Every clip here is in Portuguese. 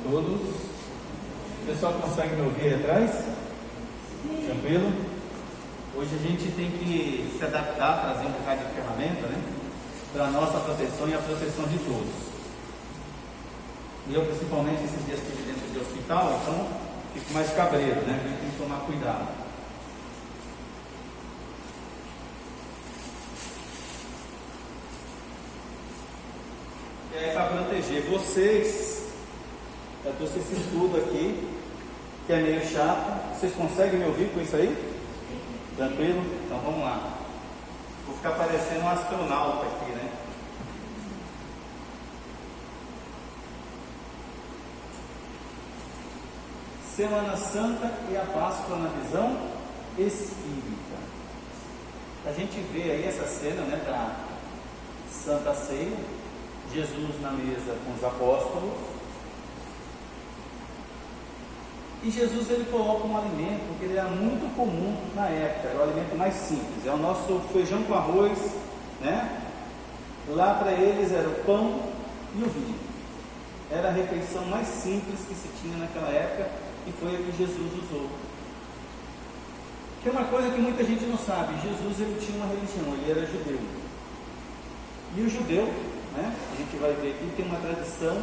todos. O pessoal consegue me ouvir aí atrás? Tranquilo? Hoje a gente tem que se adaptar, trazer um bocado de ferramenta, né? Para a nossa proteção e a proteção de todos. E eu, principalmente, esses dias estive dentro de hospital, então fico mais cabreiro, né? A gente tem que tomar cuidado. É para proteger vocês. Eu trouxe esse estudo aqui, que é meio chato. Vocês conseguem me ouvir com isso aí? Tranquilo? Então vamos lá. Vou ficar parecendo um astronauta aqui, né? Semana Santa e a Páscoa na visão espírita. A gente vê aí essa cena, né, da Santa Ceia, Jesus na mesa com os apóstolos, e Jesus ele coloca um alimento que ele era muito comum na época, era o alimento mais simples, é o nosso feijão com arroz, né? Lá para eles era o pão e o vinho, era a refeição mais simples que se tinha naquela época, e foi a que Jesus usou. Que é uma coisa que muita gente não sabe, Jesus ele tinha uma religião, ele era judeu, e o judeu, né, a gente vai ver aqui, tem uma tradição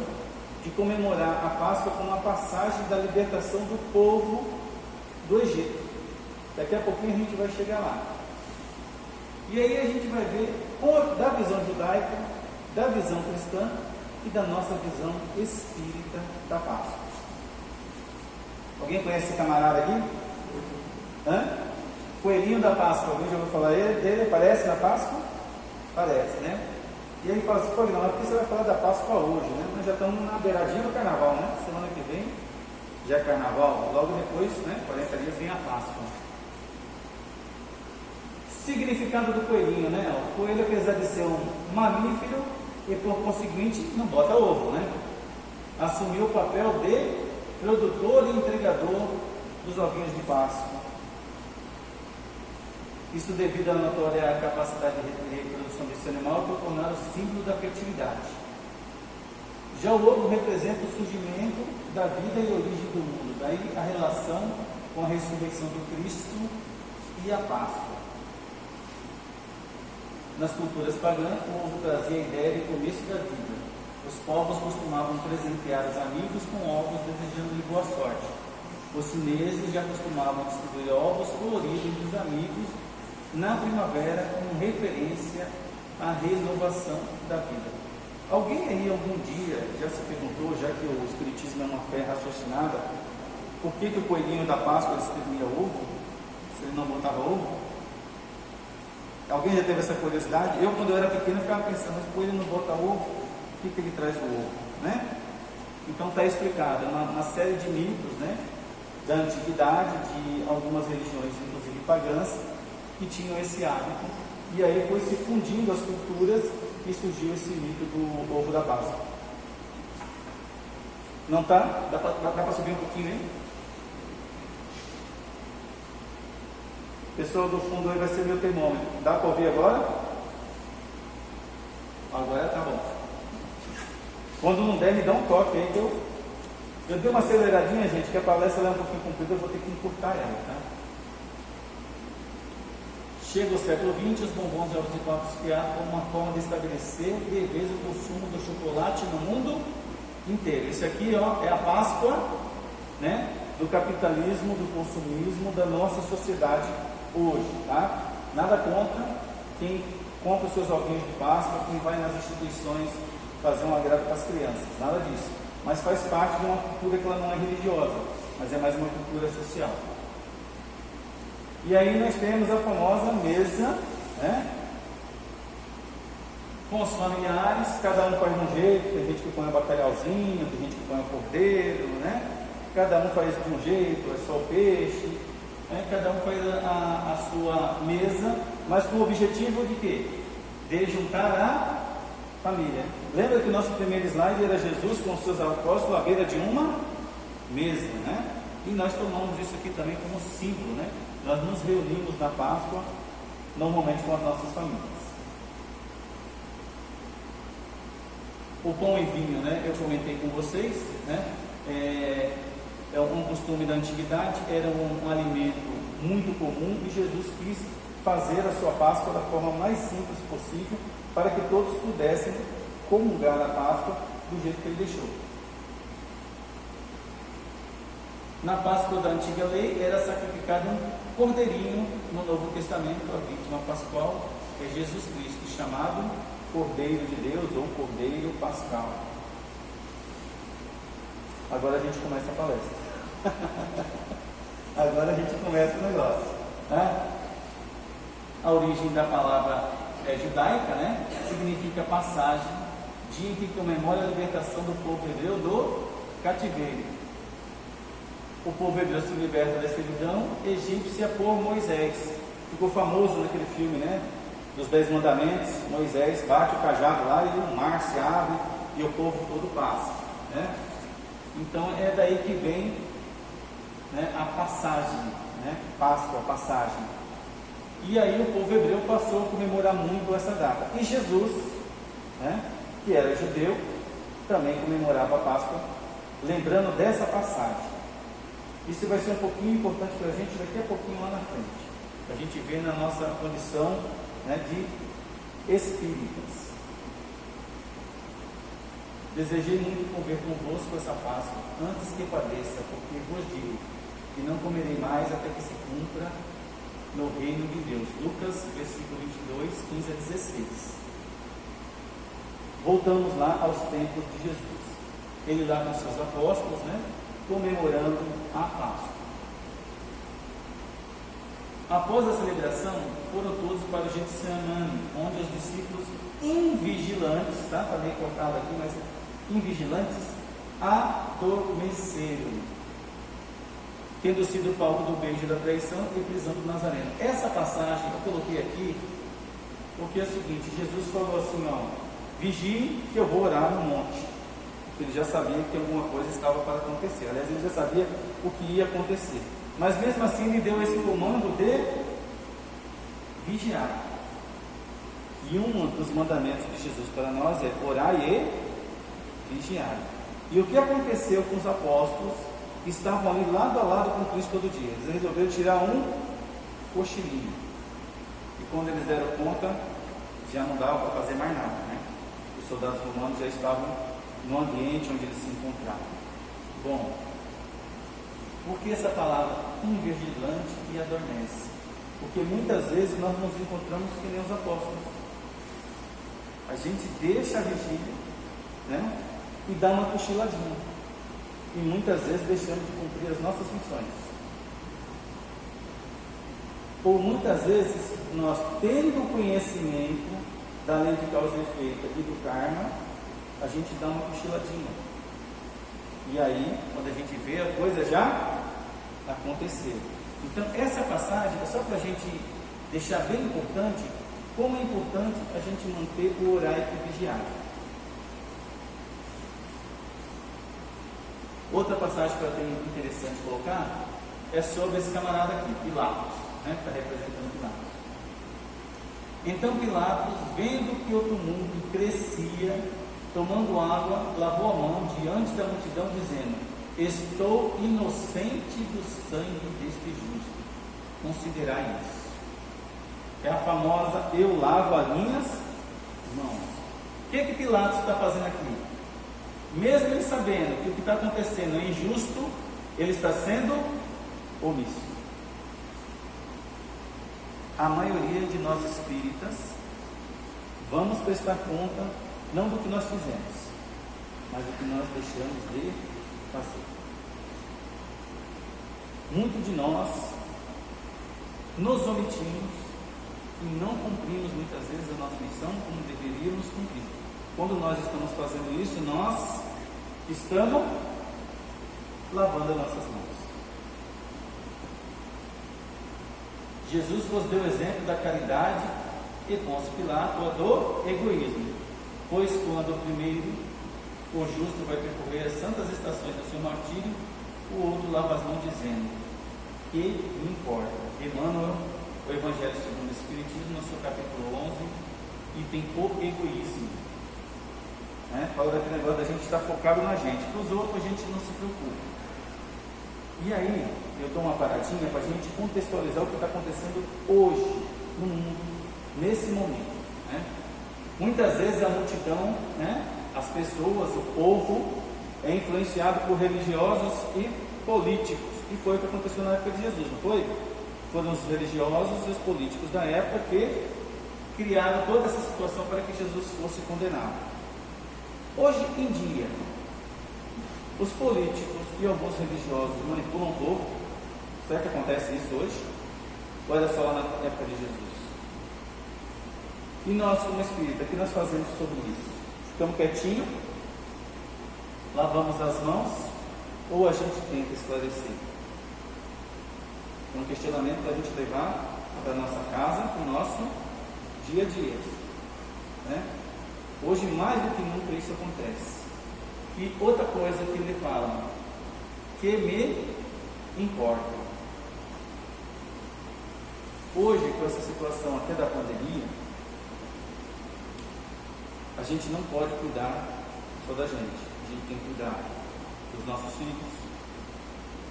de comemorar a Páscoa como a passagem da libertação do povo do Egito. Daqui a pouquinho a gente vai chegar lá. E aí a gente vai ver da visão judaica, da visão cristã e da nossa visão espírita da Páscoa. Alguém conhece esse camarada aqui? Coelhinho da Páscoa, alguém já ouviu falar dele? Aparece na Páscoa? Parece, né? E aí fala assim, pô, não, aqui você vai falar da Páscoa hoje, né? Nós já estamos na beiradinha do Carnaval, né? Semana que vem já é Carnaval, logo depois, né? 40 dias vem a Páscoa. Significado do coelhinho, né? O coelho, apesar de ser um mamífero e por conseguinte não bota ovo, né? Assumiu o papel de produtor e entregador dos ovinhos de Páscoa. Isso devido à notória capacidade de reprodução desse animal por tornar o símbolo da fertilidade. Já o ovo representa o surgimento da vida e origem do mundo, daí a relação com a ressurreição do Cristo e a Páscoa. Nas culturas pagãs, o ovo trazia a ideia de começo da vida. Os povos costumavam presentear os amigos com ovos desejando-lhe boa sorte. Os chineses já costumavam distribuir ovos coloridos entre os amigos na primavera, como referência à renovação da vida. Alguém aí algum dia já se perguntou, já que o Espiritismo é uma fé raciocinada, por que o coelhinho da Páscoa distribuía ovo, se ele não botava ovo? Alguém já teve essa curiosidade? Eu, quando eu era pequeno, ficava pensando, mas o coelho não bota ovo, por que ele traz o ovo, né? Então está explicado, uma série de mitos, né, da antiguidade, de algumas religiões, inclusive pagãs, que tinham esse hábito, e aí foi se fundindo as culturas e surgiu esse mito do ovo da Páscoa. Não tá? Dá para subir um pouquinho aí? Pessoal do fundo aí vai ser meu termômetro. Dá para ouvir agora? Agora tá bom. Quando não der, me dá um toque aí que eu dei uma aceleradinha, gente, que a palestra é um pouquinho comprida, eu vou ter que encurtar ela, tá? Chega o século XX, os bombons e ovos de Páscoa se criaram como uma forma de estabelecer de vez o consumo do chocolate no mundo inteiro. Isso aqui, ó, é a Páscoa, né, do capitalismo, do consumismo da nossa sociedade hoje, tá? Nada contra quem compra os seus ovinhos de Páscoa, quem vai nas instituições fazer um agrado para as crianças, nada disso. Mas faz parte de uma cultura que ela não é religiosa, mas é mais uma cultura social. E aí nós temos a famosa mesa, né, com os familiares, cada um faz de um jeito, tem gente que põe o bacalhauzinho, tem gente que põe o cordeiro, né? Cada um faz de um jeito, é só o peixe, né? Cada um faz a sua mesa, mas com o objetivo de quê? De juntar a família. Lembra que o nosso primeiro slide era Jesus com os seus apóstolos à beira de uma mesa, né? E nós tomamos isso aqui também como símbolo, né? Nós nos reunimos na Páscoa, normalmente com as nossas famílias. O pão e vinho, né? Eu comentei com vocês, né? é um costume da antiguidade, era um alimento muito comum, e Jesus quis fazer a sua Páscoa da forma mais simples possível, para que todos pudessem comungar a Páscoa do jeito que ele deixou. Na Páscoa da antiga lei era sacrificado um cordeirinho. No Novo Testamento, a vítima pascual é Jesus Cristo, chamado Cordeiro de Deus ou Cordeiro Pascal. Agora a gente começa a palestra. Agora a gente começa o negócio, né? A origem da palavra é judaica, né? Significa passagem, dia que comemora a libertação do povo hebreu do cativeiro. O povo hebreu se liberta da escravidão egípcia por Moisés. Ficou famoso naquele filme, né? Dos 10 mandamentos. Moisés bate o cajado lá e o mar se abre e o povo todo passa, né? Então é daí que vem, né, a passagem, né? Páscoa, a passagem. E aí o povo hebreu passou a comemorar muito essa data. E Jesus, né, que era judeu, também comemorava a Páscoa, lembrando dessa passagem. Isso vai ser um pouquinho importante para a gente daqui a pouquinho lá na frente. A gente vê na nossa condição, né, de espíritas. Desejei muito comer convosco essa Páscoa, antes que padeça, porque vos digo que não comerei mais até que se cumpra no reino de Deus. Lucas, versículo 22, 15 a 16. Voltamos lá aos tempos de Jesus. Ele lá com seus apóstolos, né, comemorando a Páscoa. Após a celebração, foram todos para o Getsemane, onde os discípulos invigilantes, tá? Está meio cortado aqui, mas invigilantes, adormeceram, tendo sido o palco do beijo da traição e prisão do Nazareno. Essa passagem eu coloquei aqui, porque é o seguinte: Jesus falou assim, ó, vigie que eu vou orar no monte. Ele já sabia que alguma coisa estava para acontecer. Aliás, ele já sabia o que ia acontecer. Mas mesmo assim, ele deu esse comando de vigiar. E um dos mandamentos de Jesus para nós é orar e vigiar. E o que aconteceu com os apóstolos que estavam ali lado a lado com Cristo todo dia? Eles resolveram tirar um cochilinho. E quando eles deram conta, já não dava para fazer mais nada, né? Os soldados romanos já estavam no ambiente onde eles se encontravam. Bom, por que essa palavra invigilante e adormece? Porque muitas vezes nós nos encontramos que nem os apóstolos. A gente deixa a vigília, né, e dá uma cochiladinha. E muitas vezes deixamos de cumprir as nossas missões. Ou muitas vezes nós, tendo conhecimento da lei de causa e efeito e do karma, a gente dá uma cochiladinha. E aí, quando a gente vê, a coisa já aconteceu. Então, essa passagem é só para a gente deixar bem importante como é importante a gente manter o orar e vigiar. Outra passagem que eu tenho interessante colocar é sobre esse camarada aqui, Pilatos, né, que está representando Pilatos. Então Pilatos, vendo que o tumulto crescia, tomando água, lavou a mão diante da multidão, dizendo: estou inocente do sangue deste justo, considerai isso. É a famosa eu lavo as minhas mãos. O que Pilatos está fazendo aqui? Mesmo ele sabendo que o que está acontecendo é injusto, ele está sendo omisso. A maioria de nós espíritas vamos prestar conta não do que nós fizemos, mas do que nós deixamos de fazer. Muito de nós nos omitimos e não cumprimos muitas vezes a nossa missão como deveríamos cumprir. Quando nós estamos fazendo isso, nós estamos lavando as nossas mãos. Jesus vos deu exemplo da caridade e Pôncio Pilato a do egoísmo. Pois quando o primeiro, o justo, vai percorrer as santas estações do seu martírio, o outro lava as mãos dizendo: que me importa? Emmanuel, o Evangelho segundo o Espiritismo, no seu capítulo 11, item o egoísmo. né? Fala daquele negócio da gente estar focado na gente, para os outros a gente não se preocupa. E aí, eu dou uma paradinha para a gente contextualizar o que está acontecendo hoje no mundo, nesse momento, né? Muitas vezes a multidão, né, as pessoas, o povo, é influenciado por religiosos e políticos. E foi o que aconteceu na época de Jesus, não foi? Foram os religiosos e os políticos da época que criaram toda essa situação para que Jesus fosse condenado. Hoje em dia, os políticos e alguns religiosos manipulam o povo. Será que acontece isso hoje? Ou era só lá na época de Jesus? E nós, como espírita, o que nós fazemos sobre isso? Ficamos quietinhos? Lavamos as mãos? Ou a gente tenta esclarecer? É um questionamento para a gente levar para a nossa casa, para o nosso dia a dia, né? Hoje, mais do que nunca, isso acontece. E outra coisa que ele fala, que me importa. Hoje, com essa situação até da pandemia, a gente não pode cuidar só da gente. A gente tem que cuidar dos nossos filhos,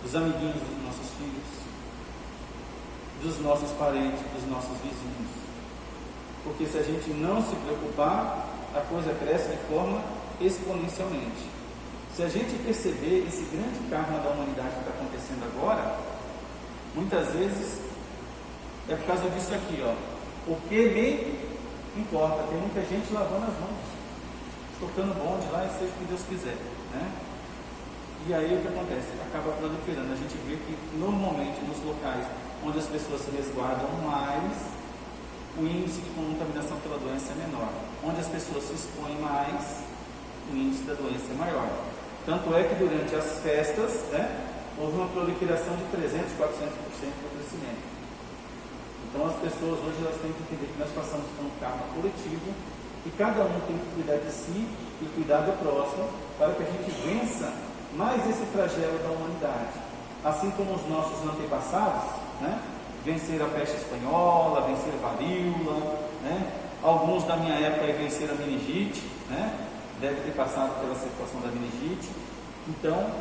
dos amiguinhos dos nossos filhos, dos nossos parentes, dos nossos vizinhos. Porque se a gente não se preocupar, a coisa cresce de forma exponencialmente. Se a gente perceber esse grande karma da humanidade que está acontecendo agora, muitas vezes é por causa disso aqui, ó. O que me importa? Tem muita gente lavando as mãos, tocando bonde lá, e seja o que Deus quiser, né? E aí o que acontece? Acaba proliferando. A gente vê que normalmente nos locais onde as pessoas se resguardam mais, o índice de contaminação pela doença é menor. Onde as pessoas se expõem mais, o índice da doença é maior. Tanto é que durante as festas, né, houve uma proliferação de 300%, 400% do crescimento. Então as pessoas hoje elas têm que entender que nós passamos por um karma coletivo e cada um tem que cuidar de si e cuidar do próximo para que a gente vença mais esse flagelo da humanidade. Assim como os nossos antepassados, né, venceram a peste espanhola, venceram a varíola, né? Alguns da minha época aí venceram a meningite, né? Deve ter passado pela situação da meningite. Então,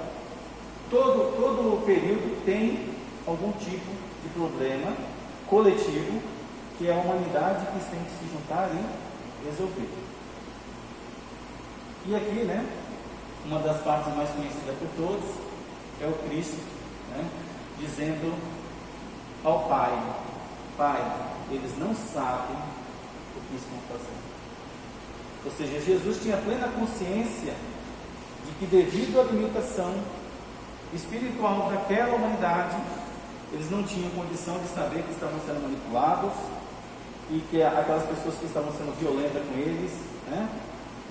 todo período tem algum tipo de problema coletivo que é a humanidade que tem que se juntar e resolver. E aqui, né, uma das partes mais conhecidas por todos é o Cristo, né, dizendo ao Pai: Pai, eles não sabem o que estão fazendo. Ou seja, Jesus tinha plena consciência de que, devido à limitação espiritual daquela humanidade, eles não tinham condição de saber que estavam sendo manipulados e que aquelas pessoas que estavam sendo violentas com eles, né,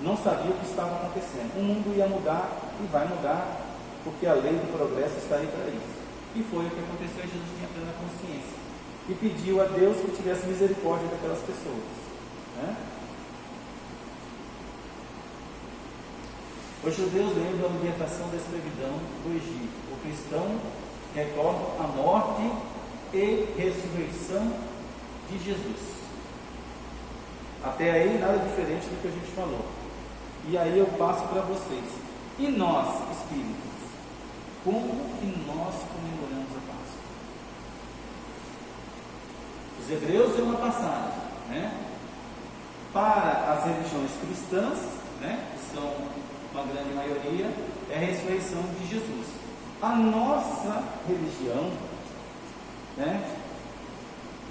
não sabiam o que estava acontecendo. O mundo ia mudar e vai mudar, porque a lei do progresso está aí para isso. E foi o que aconteceu. Jesus tinha plena consciência e pediu a Deus que tivesse misericórdia daquelas pessoas, né? Os judeus lembram a libertação da escravidão do Egito. O cristão recorda a morte e ressurreição de Jesus. Até aí nada diferente do que a gente falou. E aí eu passo para vocês. E nós, espíritos, como que nós comemoramos a Páscoa? Os hebreus dão uma passagem, né? Para as religiões cristãs, né, que são uma grande maioria, é a ressurreição de Jesus. A nossa religião, né,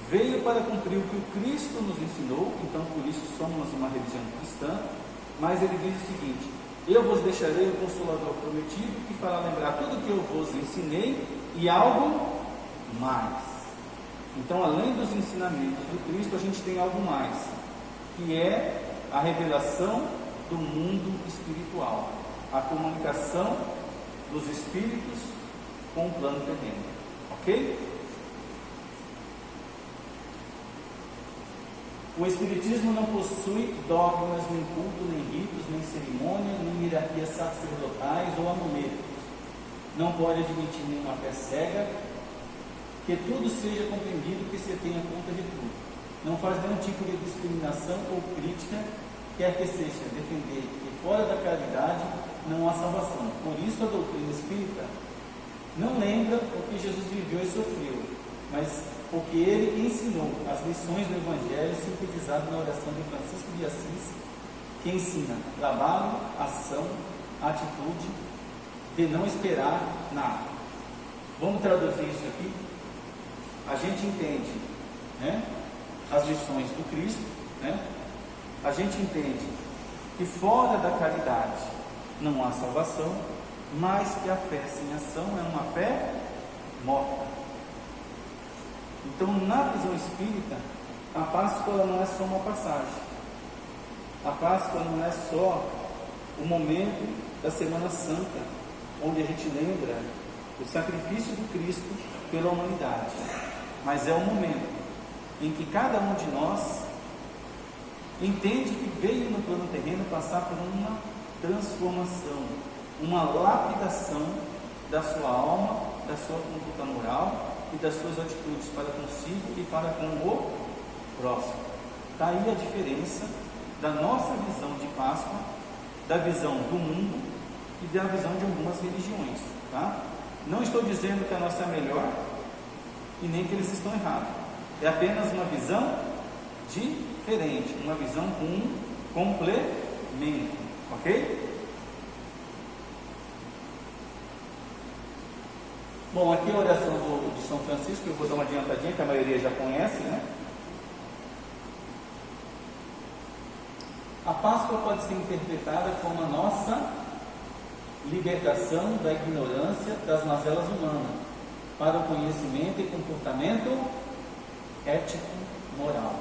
veio para cumprir o que o Cristo nos ensinou. Então por isso somos uma religião cristã. Mas ele diz o seguinte: eu vos deixarei o Consolador prometido, que fará lembrar tudo o que eu vos ensinei e algo mais. Então, além dos ensinamentos do Cristo, a gente tem algo mais, que é a revelação do mundo espiritual, a comunicação dos espíritos com o plano terreno. Ok? O Espiritismo não possui dogmas, nem culto, nem ritos, nem cerimônia, nem hierarquias sacerdotais ou amuletos. Não pode admitir nenhuma fé cega, que tudo seja compreendido, que se tenha conta de tudo. Não faz nenhum tipo de discriminação ou crítica quer que seja defender que fora da caridade não há salvação. Por isso a doutrina espírita não lembra o que Jesus viveu e sofreu, mas o que ele ensinou, as lições do Evangelho sintetizado na oração de Francisco de Assis, que ensina trabalho, ação, atitude, de não esperar nada. Vamos traduzir isso aqui? A gente entende, né, as lições do Cristo, né? A gente entende que fora da caridade não há salvação, mas que a fé sem ação é uma fé morta. Então, na visão espírita, a Páscoa não é só uma passagem. A Páscoa não é só o momento da Semana Santa, onde a gente lembra o sacrifício do Cristo pela humanidade, mas é o momento em que cada um de nós entende que veio no plano terreno passar por uma transformação, uma lapidação da sua alma, da sua conduta moral e das suas atitudes para consigo e para com o próximo. Está aí a diferença da nossa visão de Páscoa, da visão do mundo e da visão de algumas religiões, tá? Não estou dizendo que a nossa é melhor e nem que eles estão errados. É apenas uma visão diferente, uma visão com um complemento, ok? Bom, aqui a oração de São Francisco, eu vou dar uma adiantadinha que a maioria já conhece, né? A Páscoa pode ser interpretada como a nossa libertação da ignorância das mazelas humanas para o conhecimento e comportamento ético-moral.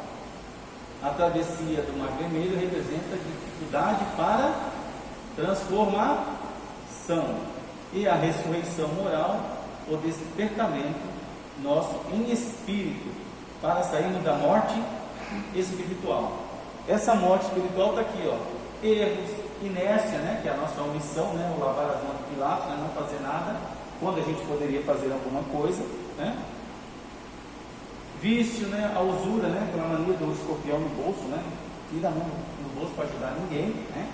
A travessia do Mar Vermelho representa a dificuldade para transformação e a ressurreição moral, o despertamento nosso em espírito para sairmos da morte espiritual. Essa morte espiritual está aqui, ó. Erros, inércia, né, que é a nossa omissão, né, o lavar as mãos de Pilatos, né, não fazer nada, quando a gente poderia fazer alguma coisa, né? Vício, né, a usura, né, aquela mania do escorpião no bolso, né, tira a mão no bolso para ajudar ninguém, né?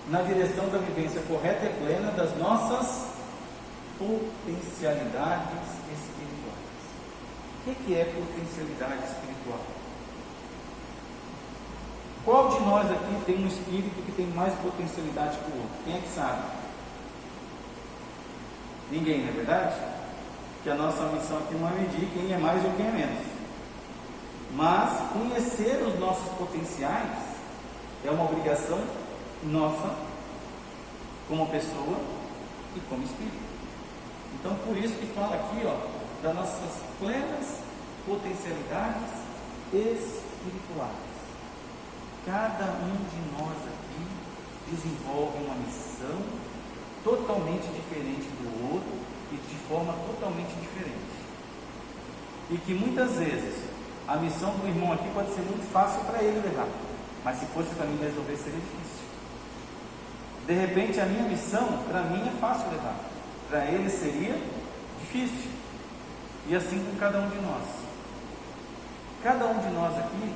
Na direção da vivência correta e plena das nossas potencialidades espirituais. O que é potencialidade espiritual? Qual de nós aqui tem um espírito que tem mais potencialidade que o outro? Quem é que sabe? Ninguém, não é verdade? Que a nossa missão aqui não é medir quem é mais ou quem é menos. Mas conhecer os nossos potenciais é uma obrigação nossa como pessoa e como espírito. Então, por isso que fala aqui, ó, das nossas plenas potencialidades espirituais. Cada um de nós aqui desenvolve uma missão totalmente diferente do outro e de forma totalmente diferente. E que muitas vezes a missão do irmão aqui pode ser muito fácil para ele levar, mas se fosse para mim resolver seria difícil. De repente a minha missão para mim é fácil levar, para ele seria difícil. E assim com cada um de nós. Cada um de nós aqui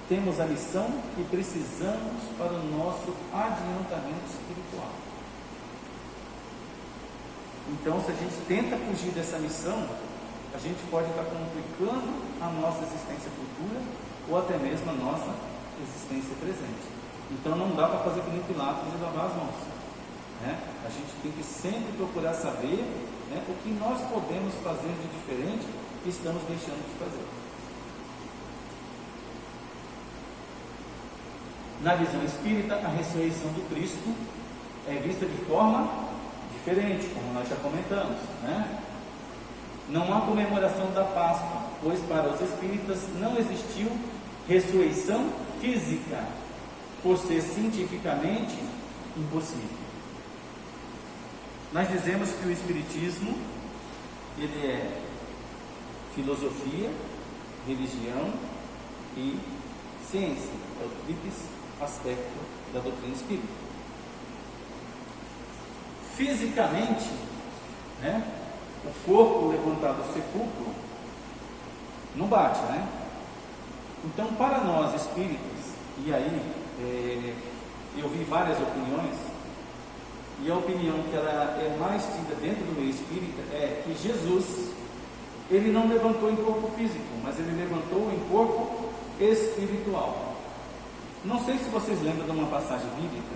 temos a missão que precisamos para o nosso adiantamento espiritual. Então, se a gente tenta fugir dessa missão, a gente pode estar complicando a nossa existência futura ou até mesmo a nossa existência presente. Então, não dá para fazer que nem Pilatos e lavar as mãos, né? A gente tem que sempre procurar saber, né, o que nós podemos fazer de diferente e estamos deixando de fazer. Na visão espírita, a ressurreição do Cristo é vista de forma diferente, como nós já comentamos, né? Não há comemoração da Páscoa, pois para os espíritas não existiu ressurreição física, por ser cientificamente impossível. Nós dizemos que o espiritismo, ele é filosofia, religião e ciência, é o tríplice aspecto da doutrina espírita. Fisicamente, né, o corpo levantado do sepulcro não bate, né? Então, para nós espíritas, e aí eu vi várias opiniões, e a opinião que ela é mais tida dentro do meio espírita é que Jesus, ele não levantou em corpo físico, mas ele levantou em corpo espiritual. Não sei se vocês lembram de uma passagem bíblica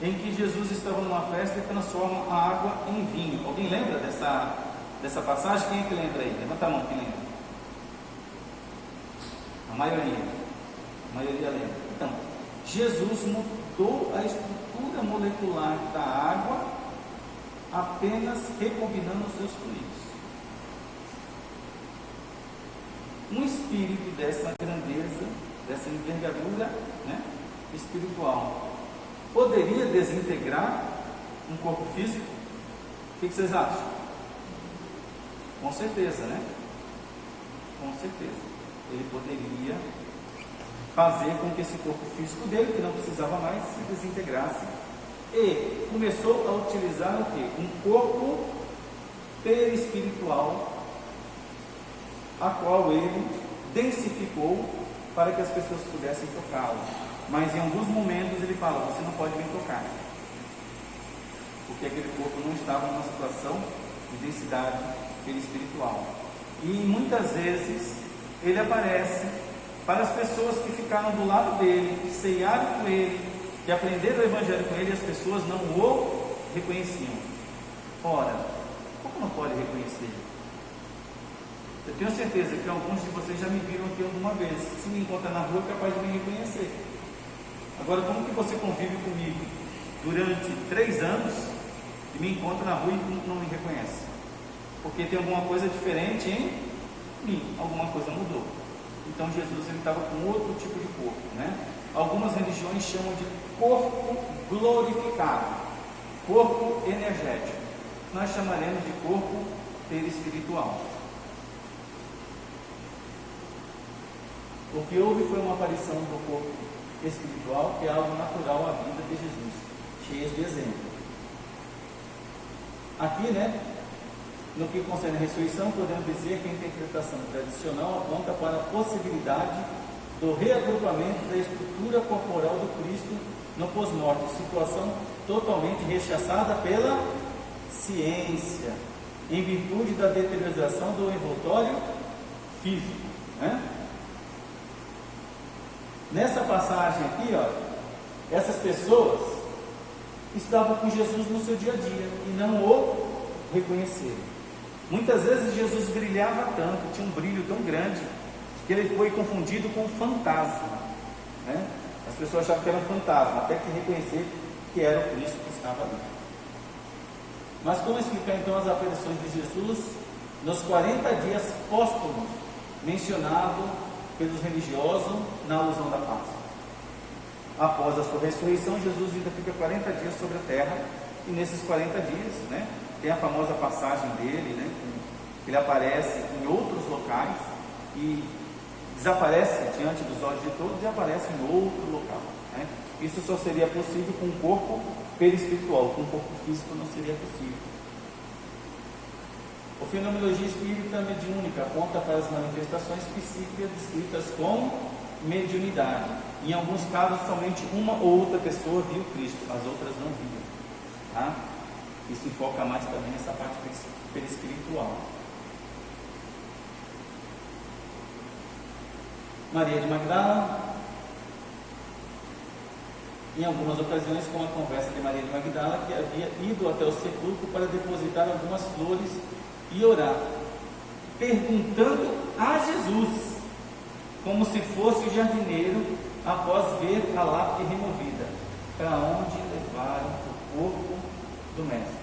em que Jesus estava numa festa e transforma a água em vinho. Alguém lembra dessa passagem? Quem é que lembra aí? Levanta a mão, quem lembra? A maioria lembra. Então, Jesus mudou a estrutura molecular da água apenas recombinando os seus fluidos. Um espírito dessa grandeza, dessa envergadura, né, espiritual, poderia desintegrar um corpo físico? O que vocês acham? Com certeza, né? Com certeza. Ele poderia fazer com que esse corpo físico dele, que não precisava mais, se desintegrasse. E começou a utilizar o quê? Um corpo perispiritual, a qual ele densificou para que as pessoas pudessem tocá-lo. Mas em alguns momentos ele fala: você não pode me tocar, porque aquele corpo não estava numa situação de densidade perispiritual. E muitas vezes ele aparece para as pessoas que ficaram do lado dele, que ceiaram com ele, que aprenderam o Evangelho com ele, e as pessoas não o reconheciam. Ora, como não pode reconhecer? Eu tenho certeza que alguns de vocês já me viram aqui alguma vez. Se me encontra na rua, é capaz de me reconhecer. Agora, como que você convive comigo durante 3 anos e me encontra na rua e não me reconhece? Porque tem alguma coisa diferente em mim, alguma coisa mudou. Então Jesus, ele estava com outro tipo de corpo, né? Algumas religiões chamam de corpo glorificado, corpo energético. Nós chamaremos de corpo perispiritual. O que houve foi uma aparição do corpo espiritual, que é algo natural à vida de Jesus, cheio de exemplo. Aqui, né, no que concerne a ressurreição, podemos dizer que a interpretação tradicional aponta para a possibilidade do reagrupamento da estrutura corporal do Cristo no pós-morte, situação totalmente rechaçada pela ciência, em virtude da deterioração do envoltório físico, né? Nessa passagem aqui, ó, essas pessoas estavam com Jesus no seu dia a dia e não o reconheceram. Muitas vezes Jesus brilhava tanto, tinha um brilho tão grande, que ele foi confundido com um fantasma, né? As pessoas achavam que era um fantasma, até que reconhecer que era o Cristo que estava ali. Mas como explicar então as aparições de Jesus nos 40 dias póstumos mencionados pelos religiosos na alusão da Páscoa? Após a sua ressurreição, Jesus ainda fica 40 dias sobre a terra, e nesses 40 dias, né, tem a famosa passagem dele, né, que ele aparece em outros locais e desaparece diante dos olhos de todos e aparece em outro local, né? Isso só seria possível com um corpo perispiritual, com um corpo físico não seria possível. A fenomenologia espírita mediúnica aponta para as manifestações psíquicas descritas como mediunidade. Em alguns casos, somente uma ou outra pessoa viu Cristo, as outras não viram. Tá? Isso enfoca mais também nessa parte perispiritual. Maria de Magdala, em algumas ocasiões, com a conversa de Maria de Magdala, que havia ido até o sepulcro para depositar algumas flores e orar, perguntando a Jesus, como se fosse o jardineiro após ver a lápide removida, para onde levaram o corpo do mestre.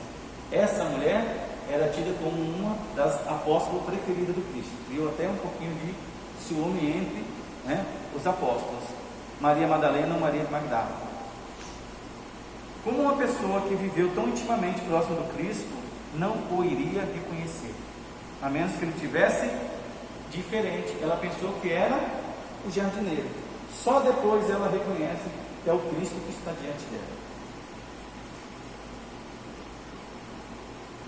Essa mulher era tida como uma das apóstolas preferidas do Cristo. Viu até um pouquinho de ciúme entre, né, os apóstolos, Maria Madalena ou Maria de Magdala. Como uma pessoa que viveu tão intimamente próximo do Cristo não o iria reconhecer, a menos que ele tivesse diferente? Ela pensou que era o jardineiro. Só depois ela reconhece que é o Cristo que está diante dela.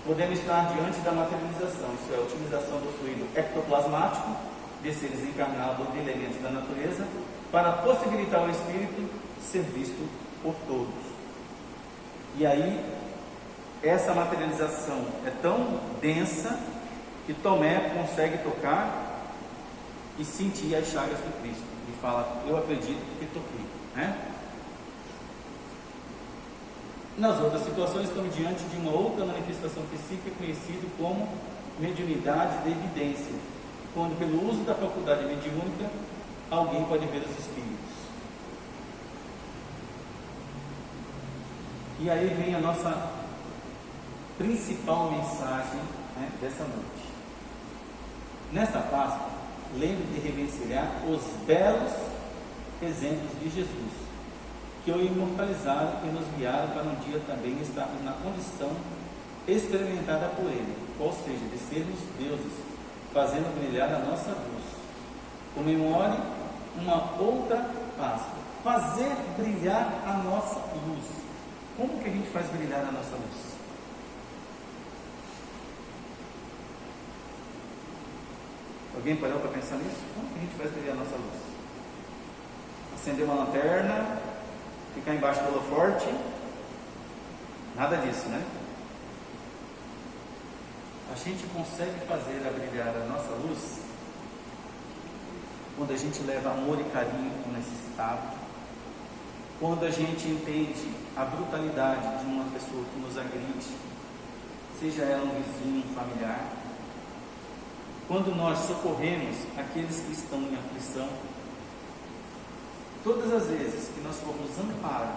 Podemos estar diante da materialização, isso é, a utilização do fluido ectoplasmático de seres encarnados ou de elementos da natureza, para possibilitar ao Espírito ser visto por todos. E aí, essa materialização é tão densa que Tomé consegue tocar e sentir as chagas do Cristo. E fala, eu acredito que toquei, né? Nas outras situações, estamos diante de uma outra manifestação psíquica conhecida como mediunidade de evidência, quando, pelo uso da faculdade mediúnica, alguém pode ver os espíritos. E aí vem a nossa principal mensagem, né, dessa noite. Nesta Páscoa, lembre de reverenciar os belos exemplos de Jesus, que o imortalizaram e nos guiaram para um dia também estarmos na condição experimentada por Ele, ou seja, de sermos deuses, fazendo brilhar a nossa luz. Comemore uma outra Páscoa, fazer brilhar a nossa luz. Como que a gente faz brilhar a nossa luz? Alguém parou para pensar nisso? Como que a gente faz brilhar a nossa luz? Acender uma lanterna, ficar embaixo do holoforte? Nada disso, né? A gente consegue fazer brilhar a nossa luz quando a gente leva amor e carinho ao necessitado, quando a gente entende a brutalidade de uma pessoa que nos agride, seja ela um vizinho, um familiar, quando nós socorremos aqueles que estão em aflição. Todas as vezes que nós formos amparo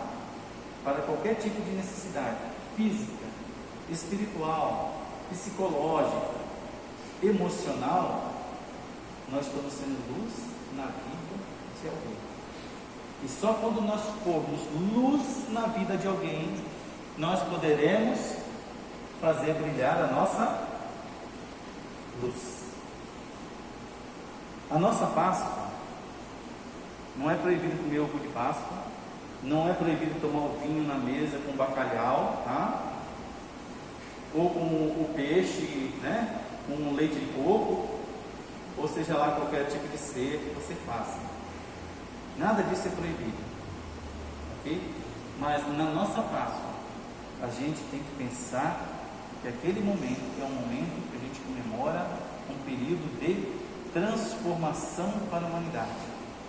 para qualquer tipo de necessidade física, espiritual, psicológica, emocional, nós estamos sendo luz na vida de alguém. E só quando nós formos luz na vida de alguém, nós poderemos fazer brilhar a nossa luz. A nossa Páscoa não é proibido comer ovo de Páscoa, não é proibido tomar o vinho na mesa com bacalhau, tá? Ou com o peixe, né? Com leite de coco, ou seja lá qualquer tipo de ser que você faça. Nada disso é proibido, ok? Mas na nossa Páscoa, a gente tem que pensar que aquele momento é um momento que a gente comemora um período de transformação para a humanidade,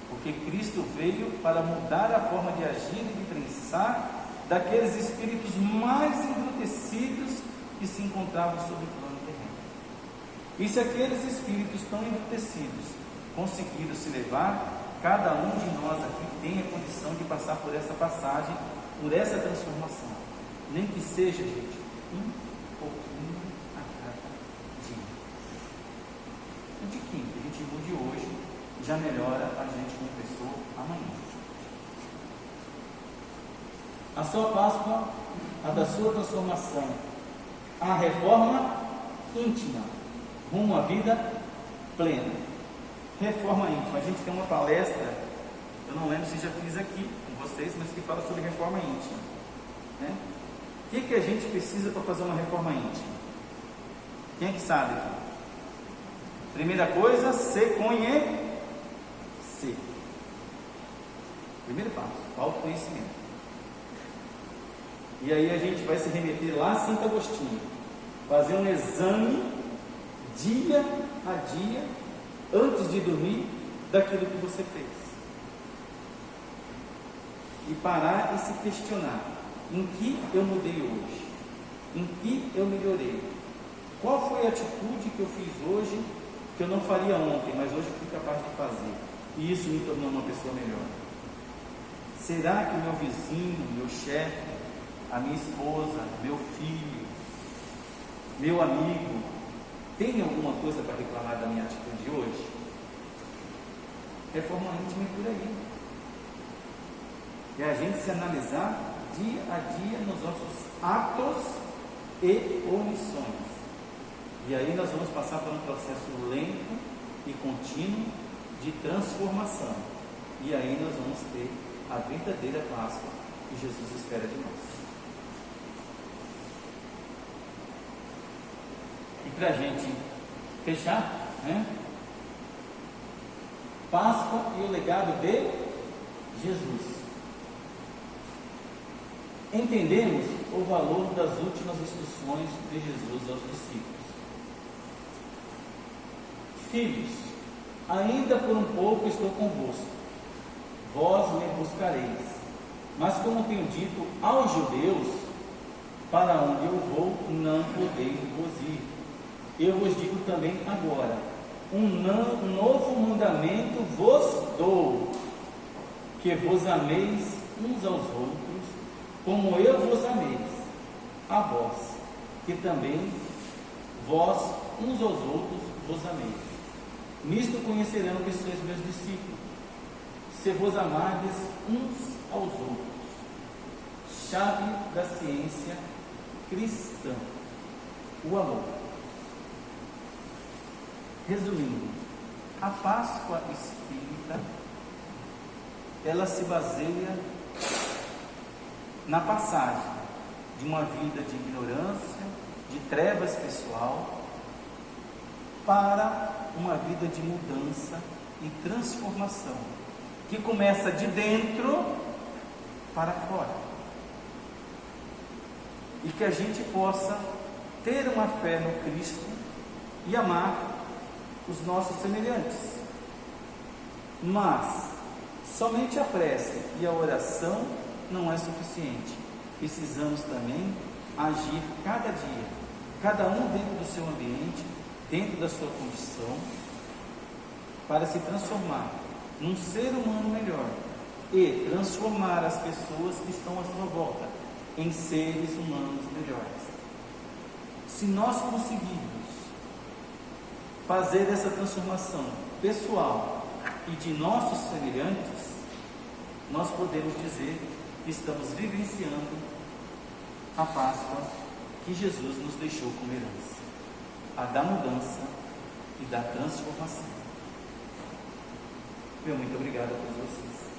porque Cristo veio para mudar a forma de agir e de pensar daqueles espíritos mais embrutecidos que se encontravam sobre o plano terreno. E se aqueles espíritos tão embrutecidos conseguiram se levar, cada um de nós aqui tem a condição de passar por essa passagem, por essa transformação, nem que seja, gente, um pouquinho a cada dia. Um tiquinho que a gente mude hoje já melhora a gente como pessoa amanhã. A sua Páscoa, a da sua transformação, a reforma íntima, rumo à vida plena. Reforma íntima. A gente tem uma palestra, eu não lembro se já fiz aqui com vocês, mas que fala sobre reforma íntima, né? O que a gente precisa para fazer uma reforma íntima? Quem é que sabe aqui? Primeira coisa, se conhecer. Primeiro passo, autoconhecimento. E aí a gente vai se remeter lá a Santo Agostinho, fazer um exame dia a dia, antes de dormir, daquilo que você fez. E parar e se questionar: em que eu mudei hoje? Em que eu melhorei? Qual foi a atitude que eu fiz hoje que eu não faria ontem, mas hoje eu fui capaz de fazer? E isso me tornou uma pessoa melhor. Será que o meu vizinho, meu chefe, a minha esposa, meu filho, meu amigo, tem alguma coisa para reclamar da minha atitude de hoje? Reforma íntima é por aí. É a gente se analisar dia a dia nos nossos atos e omissões. E aí nós vamos passar por um processo lento e contínuo de transformação. E aí nós vamos ter a verdadeira Páscoa que Jesus espera de nós. E para a gente fechar, né? Páscoa e o legado de Jesus. Entendemos o valor das últimas instruções de Jesus aos discípulos. Filhos, ainda por um pouco estou convosco, vós me buscareis. Mas como tenho dito aos judeus, para onde eu vou, não podeis vos ir. Eu vos digo também agora, um novo mandamento vos dou, que vos ameis uns aos outros, como eu vos ameis a vós, que também vós uns aos outros vos ameis. Nisto conhecerão que sois meus discípulos, se vos amardes uns aos outros. Chave da ciência cristã, o amor. Resumindo, a Páscoa espírita, ela se baseia na passagem de uma vida de ignorância, de trevas pessoal, para uma vida de mudança e transformação, que começa de dentro para fora. E que a gente possa ter uma fé no Cristo e amar os nossos semelhantes. Mas somente a prece e a oração não é suficiente. Precisamos também agir cada dia, cada um dentro do seu ambiente, dentro da sua condição, para se transformar num ser humano melhor e transformar as pessoas que estão à sua volta em seres humanos melhores. Se nós conseguirmos fazer essa transformação pessoal e de nossos semelhantes, nós podemos dizer que estamos vivenciando a Páscoa que Jesus nos deixou como herança, a da mudança e da transformação. Meu muito obrigado a todos vocês.